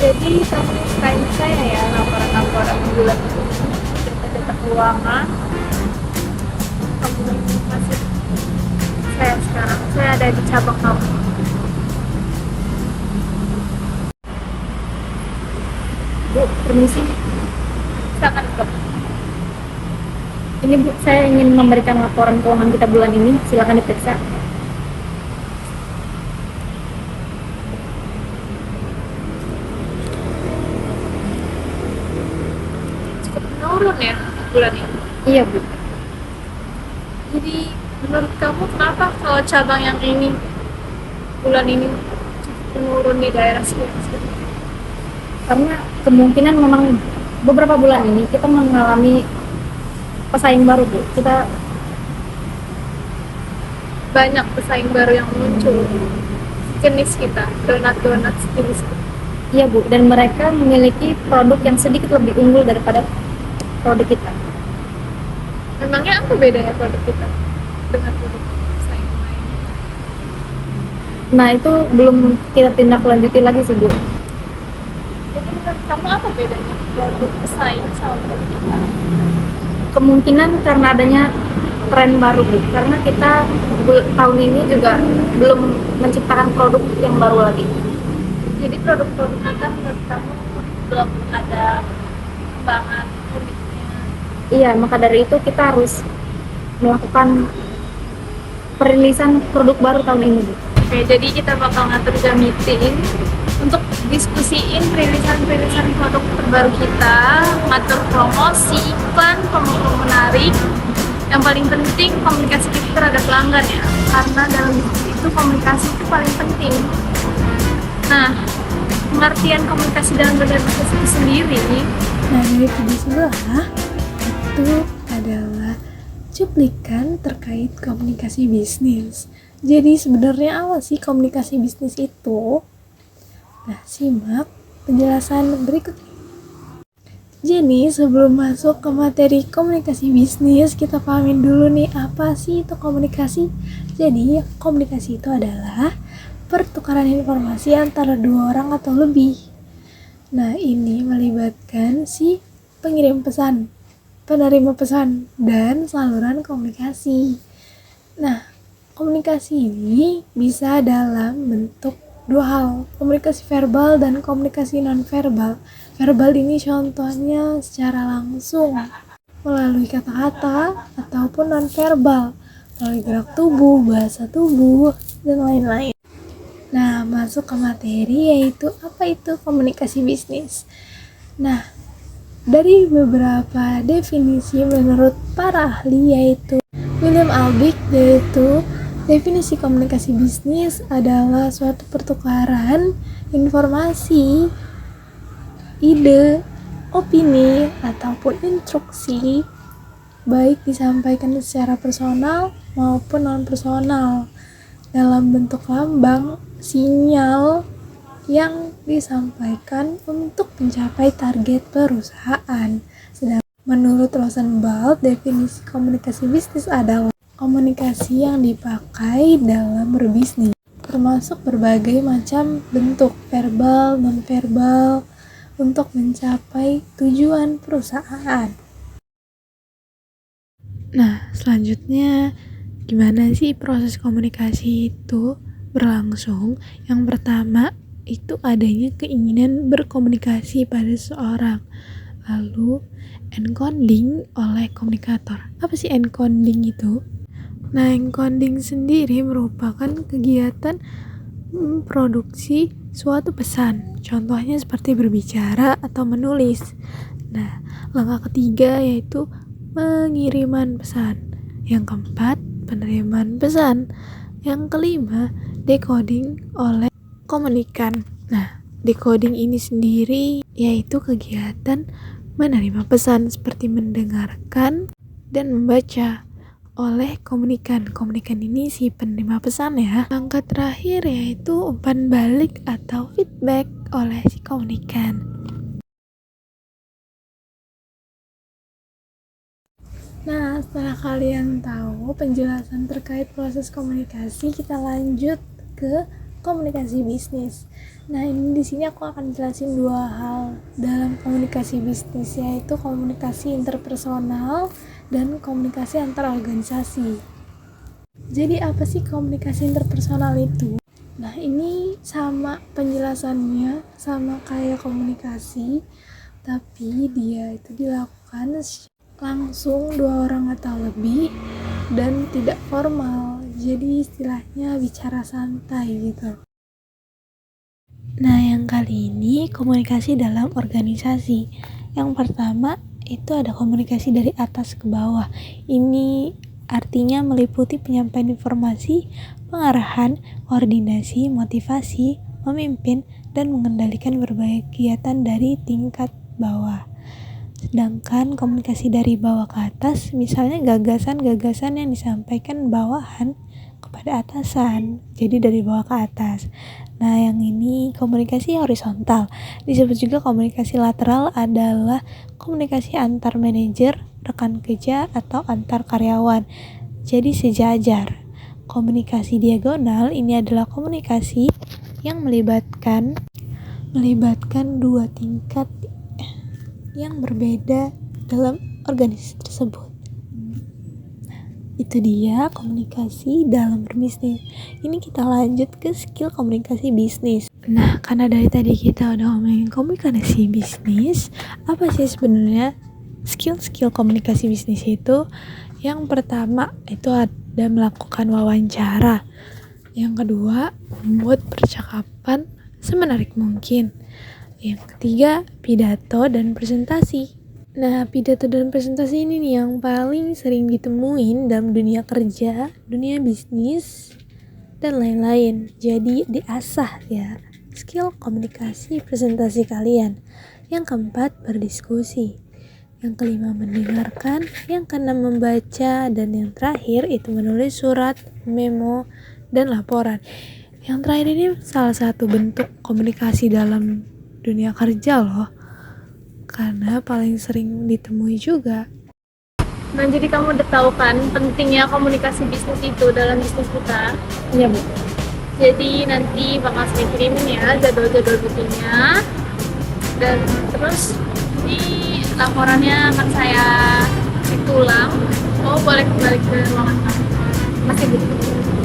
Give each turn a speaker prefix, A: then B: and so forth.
A: Jadi kamu selain saya ya laporan-laporan bulan itu data keuangan kamu masih saya sekarang saya ada di cabang kamu. Bu, permisi, silakan Bu. Ini Bu, saya ingin memberikan laporan keuangan kita bulan ini, silakan diperiksa. Cukup menurun ya bulan ini. Iya Bu. Jadi menurut kamu kenapa kalau cabang yang ini bulan ini cukup menurun di daerah sekitar? Karena kemungkinan memang beberapa bulan ini kita mengalami pesaing baru Bu. Kita banyak pesaing baru yang muncul jenis kita, donat-donat jenis kita. Iya Bu, dan mereka memiliki produk yang sedikit lebih unggul daripada produk kita. Memangnya apa bedanya produk kita dengan produk pesaing lain? Nah itu belum kita tindak lanjuti lagi sih Bu. Jadi menurut kamu apa bedanya produk pesaing sama produk kita? Kemungkinan karena adanya tren baru Bu, karena kita tahun ini juga belum menciptakan produk yang baru lagi. Jadi produk-produk kita menurut kamu belum ada pengembangan uniknya. Iya, maka dari itu kita harus melakukan perilisan produk baru tahun ini Bu. Oke, jadi kita bakal ngatur jam meeting untuk diskusiin perilisan produk terbaru kita, ngatur promosi, iklan, promo menarik. Yang paling penting komunikasi kita terhadap pelanggan ya, karena dalam bisnis itu komunikasi itu paling penting. Nah, pengertian komunikasi dalam berbisnis itu sendiri.
B: Nah, dari video sebelah itu adalah cuplikan terkait komunikasi bisnis. Jadi sebenarnya apa sih komunikasi bisnis itu? Nah, simak penjelasan berikut ini. Jadi sebelum masuk ke materi komunikasi bisnis, kita pahamin dulu nih apa sih itu komunikasi. Jadi komunikasi itu adalah pertukaran informasi antara dua orang atau lebih. Nah, ini melibatkan si pengirim pesan, penerima pesan, dan saluran komunikasi. Nah, komunikasi ini bisa dalam bentuk dua hal, komunikasi verbal dan komunikasi non-verbal. Verbal ini contohnya secara langsung melalui kata-kata ataupun non-verbal melalui gerak tubuh, bahasa tubuh, dan lain-lain. Nah, masuk ke materi yaitu apa itu komunikasi bisnis. Nah, dari beberapa definisi menurut para ahli yaitu William Albig, yaitu definisi komunikasi bisnis adalah suatu pertukaran informasi, ide, opini, ataupun instruksi baik disampaikan secara personal maupun non-personal dalam bentuk lambang, sinyal yang disampaikan untuk mencapai target perusahaan. Sedangkan menurut Rosenblatt, definisi komunikasi bisnis adalah komunikasi yang dipakai dalam berbisnis, termasuk berbagai macam bentuk verbal, non-verbal, untuk mencapai tujuan perusahaan. Nah, selanjutnya gimana sih proses komunikasi itu berlangsung? Yang pertama itu adanya keinginan berkomunikasi pada seseorang, lalu encoding oleh komunikator. Apa sih encoding itu? Nah, encoding sendiri merupakan kegiatan produksi suatu pesan, contohnya seperti berbicara atau menulis. Nah, langkah ketiga yaitu pengiriman pesan. Yang keempat, penerimaan pesan. Yang kelima, decoding oleh komunikan. Nah, decoding ini sendiri yaitu kegiatan menerima pesan seperti mendengarkan dan membaca oleh komunikan. Komunikan ini si penerima pesan ya. Langkah terakhir yaitu umpan balik atau feedback oleh si komunikan. Nah, setelah kalian tahu penjelasan terkait proses komunikasi, kita lanjut ke komunikasi bisnis. Nah, ini di sini aku akan jelasin dua hal dalam komunikasi bisnis, yaitu komunikasi interpersonal dan komunikasi antar organisasi. Jadi apa sih komunikasi interpersonal itu? Nah, ini sama penjelasannya sama kayak komunikasi, tapi dia itu dilakukan langsung dua orang atau lebih dan tidak formal. Jadi istilahnya bicara santai gitu. Nah, yang kali ini komunikasi dalam organisasi. Yang pertama itu ada komunikasi dari atas ke bawah. Ini artinya meliputi penyampaian informasi, pengarahan, koordinasi, motivasi, memimpin, dan mengendalikan berbagai kegiatan dari tingkat bawah. Sedangkan komunikasi dari bawah ke atas, misalnya gagasan-gagasan yang disampaikan bawahan kepada atasan, jadi dari bawah ke atas. Nah, yang ini komunikasi horizontal. Disebut juga komunikasi lateral adalah komunikasi antar manajer, rekan kerja, atau antar karyawan, jadi sejajar. Komunikasi diagonal ini adalah komunikasi yang melibatkan dua tingkat yang berbeda dalam organisasi tersebut. Itu dia komunikasi dalam berbisnis. Ini kita lanjut ke skill komunikasi bisnis. Nah, karena dari tadi kita udah ngomongin komunikasi bisnis, apa sih sebenarnya skill komunikasi bisnis itu? Yang pertama itu ada melakukan wawancara. Yang kedua, membuat percakapan semenarik mungkin. Yang ketiga, pidato dan presentasi. Nah, pidato dan presentasi ini nih yang paling sering ditemuin dalam dunia kerja, dunia bisnis, dan lain-lain. Jadi diasah ya skill komunikasi presentasi kalian. Yang keempat, berdiskusi. Yang kelima, mendengarkan. Yang keenam, membaca. Dan yang terakhir itu menulis surat, memo, dan laporan. Yang terakhir ini salah satu bentuk komunikasi dalam dunia kerja loh, karena paling sering ditemui juga.
A: Nah, jadi kamu udah tahu kan pentingnya komunikasi bisnis itu dalam bisnis kita?
B: Iya, Bu.
A: Jadi nanti bakal saya kirimin ya jadwal-jadwal meetingnya, dan terus di laporannya akan saya cek ulang. Oh, boleh kembali ke ruangan kamu. Masih gitu.